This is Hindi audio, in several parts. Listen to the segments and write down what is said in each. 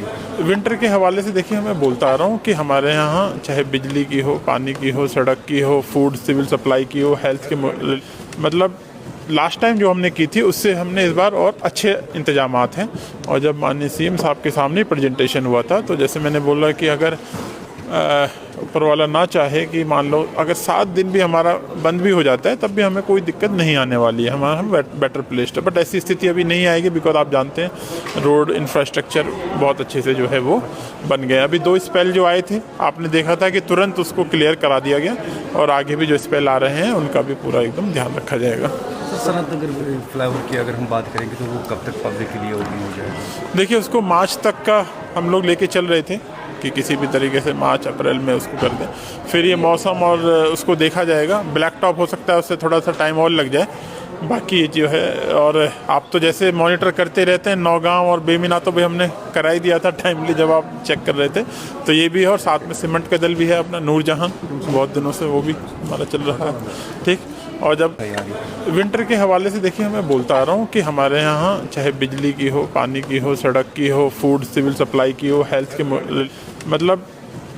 रही? विंटर के हवाले से देखिए, मैं बोलता आ रहा हूँ कि हमारे यहाँ चाहे बिजली की हो, पानी की हो, सड़क की हो, फूड सिविल सप्लाई की हो, हेल्थ के मतलब लास्ट टाइम जो हमने की थी उससे हमने इस बार और अच्छे इंतजामात हैं। और जब माननीय सीएम साहब के सामने प्रेजेंटेशन हुआ था, तो जैसे मैंने बोला कि अगर ऊपर वाला ना चाहे कि मान लो अगर 7 दिन भी हमारा बंद भी हो जाता है, तब भी हमें कोई दिक्कत नहीं आने वाली है। हम बेटर प्लेस्ड है। बट ऐसी स्थिति अभी नहीं आएगी, बिकॉज आप जानते हैं रोड इंफ्रास्ट्रक्चर बहुत अच्छे से जो है वो बन गए। अभी 2 स्पेल जो आए थे, आपने देखा था कि तुरंत उसको क्लियर करा दिया गया, और आगे भी जो स्पेल आ रहे हैं उनका भी पूरा एकदम ध्यान रखा जाएगा। सनत नगर फ्लाईओवर की अगर हम बात करेंगे तो वो कब तक पब्लिक के लिए ओपन हो जाएगा? देखिए, उसको मार्च तक का हम लोग लेके चल रहे थे कि किसी भी तरीके से मार्च अप्रैल में उसको कर दें। फिर ये मौसम और उसको देखा जाएगा। ब्लैक टॉप हो सकता है, उससे थोड़ा सा टाइम और लग जाए। बाकी जो है, और आप तो जैसे मॉनिटर करते रहते हैं, नौगांव और बेमिना तो भी हमने करा ही दिया था टाइमली जब आप चेक कर रहे थे। तो ये भी है, और साथ में सीमेंट का दल भी है अपना नूरजहां, बहुत दिनों से वो भी हमारा चल रहा है। ठीक। और जब विंटर के हवाले से देखिए, मैं बोलता आ रहा हूँ कि हमारे यहाँ चाहे बिजली की हो, पानी की हो, सड़क की हो, फूड सिविल सप्लाई की हो, हेल्थ के मतलब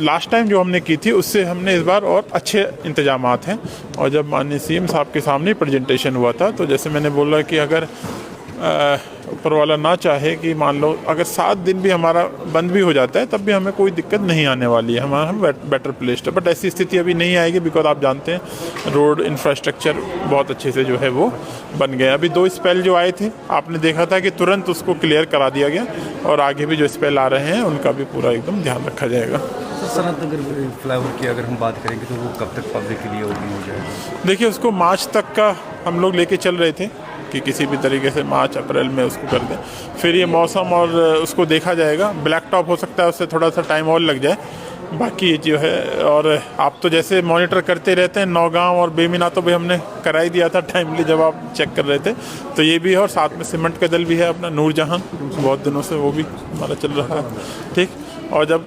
लास्ट टाइम जो हमने की थी उससे हमने इस बार और अच्छे इंतजामात हैं। और जब माननीय सीएम साहब के सामने प्रेजेंटेशन हुआ था, तो जैसे मैंने बोला कि अगर ऊपर वाला ना चाहे कि मान लो अगर 7 दिन भी हमारा बंद भी हो जाता है, तब भी हमें कोई दिक्कत नहीं आने वाली है। हम बेटर प्लेस्ड है। बट ऐसी स्थिति अभी नहीं आएगी, बिकॉज आप जानते हैं रोड इंफ्रास्ट्रक्चर बहुत अच्छे से जो है वो बन गए। अभी 2 स्पेल जो आए थे, आपने देखा था कि तुरंत उसको क्लियर करा दिया गया, और आगे भी जो स्पेल आ रहे हैं उनका भी पूरा एकदम ध्यान रखा जाएगा। सनत नगर फ्लाईओवर की अगर हम बात करेंगे तो वो कब तक पब्लिक के लिए ओपन हो जाएगा? देखिए, उसको मार्च तक का हम लोग लेके चल रहे थे कि किसी भी तरीके से मार्च अप्रैल में उसको कर दें। फिर ये मौसम और उसको देखा जाएगा। ब्लैक टॉप हो सकता है, उससे थोड़ा सा टाइम और लग जाए। बाकी जो है, और आप तो जैसे मॉनिटर करते रहते हैं, नौगांव और बेमिना तो भी हमने करा ही दिया था टाइमली जब आप चेक कर रहे थे। तो ये भी है, और साथ में सीमेंट का दल भी है अपना नूरजहां, बहुत दिनों से वो भी हमारा चल रहा है। ठीक। और जब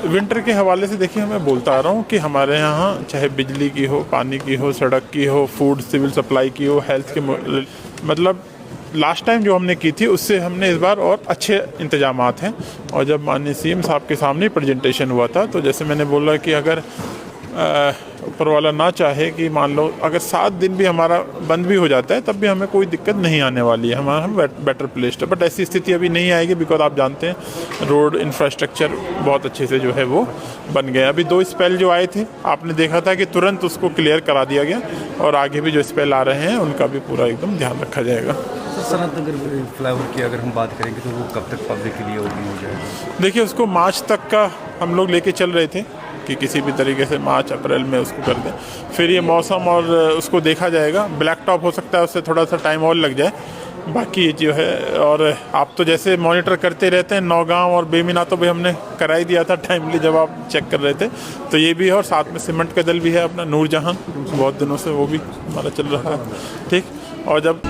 विंटर के हवाले से देखिए, मैं बोलता आ रहा हूँ कि हमारे यहाँ चाहे बिजली की हो, पानी की हो, सड़क की हो, फूड सिविल सप्लाई की हो, हेल्थ के मतलब लास्ट टाइम जो हमने की थी उससे हमने इस बार और अच्छे इंतजामात हैं। और जब माननीय सीएम साहब के सामने प्रेजेंटेशन हुआ था, तो जैसे मैंने बोला कि अगर ऊपर वाला ना चाहे कि मान लो अगर 7 दिन भी हमारा बंद भी हो जाता है, तब भी हमें कोई दिक्कत नहीं आने वाली है। हम बेटर प्लेस्ड है। बट ऐसी स्थिति अभी नहीं आएगी, बिकॉज आप जानते हैं रोड इंफ्रास्ट्रक्चर बहुत अच्छे से जो है वो बन गए। अभी 2 स्पेल जो आए थे, आपने देखा था कि तुरंत उसको क्लियर करा दिया गया, और आगे भी जो स्पेल आ रहे हैं उनका भी पूरा एकदम ध्यान रखा जाएगा। सनत नगर फ्लाईओवर की अगर हम बात करेंगे तो वो कब तक पब्लिक के लिए ओपन हो जाएगा? देखिए, उसको मार्च तक का हम लोग लेके चल रहे थे कि किसी भी तरीके से मार्च अप्रैल में उसको कर दें। फिर ये मौसम और उसको देखा जाएगा। ब्लैक टॉप हो सकता है, उससे थोड़ा सा टाइम और लग जाए। बाकी जो है, और आप तो जैसे मॉनिटर करते रहते हैं, नौगांव और बेमिना तो भी हमने करा ही दिया था टाइमली जब आप चेक कर रहे थे। तो ये भी है, और साथ में सीमेंट का दल भी है अपना नूरजहां, बहुत दिनों से वो भी हमारा चल रहा है। ठीक। और जब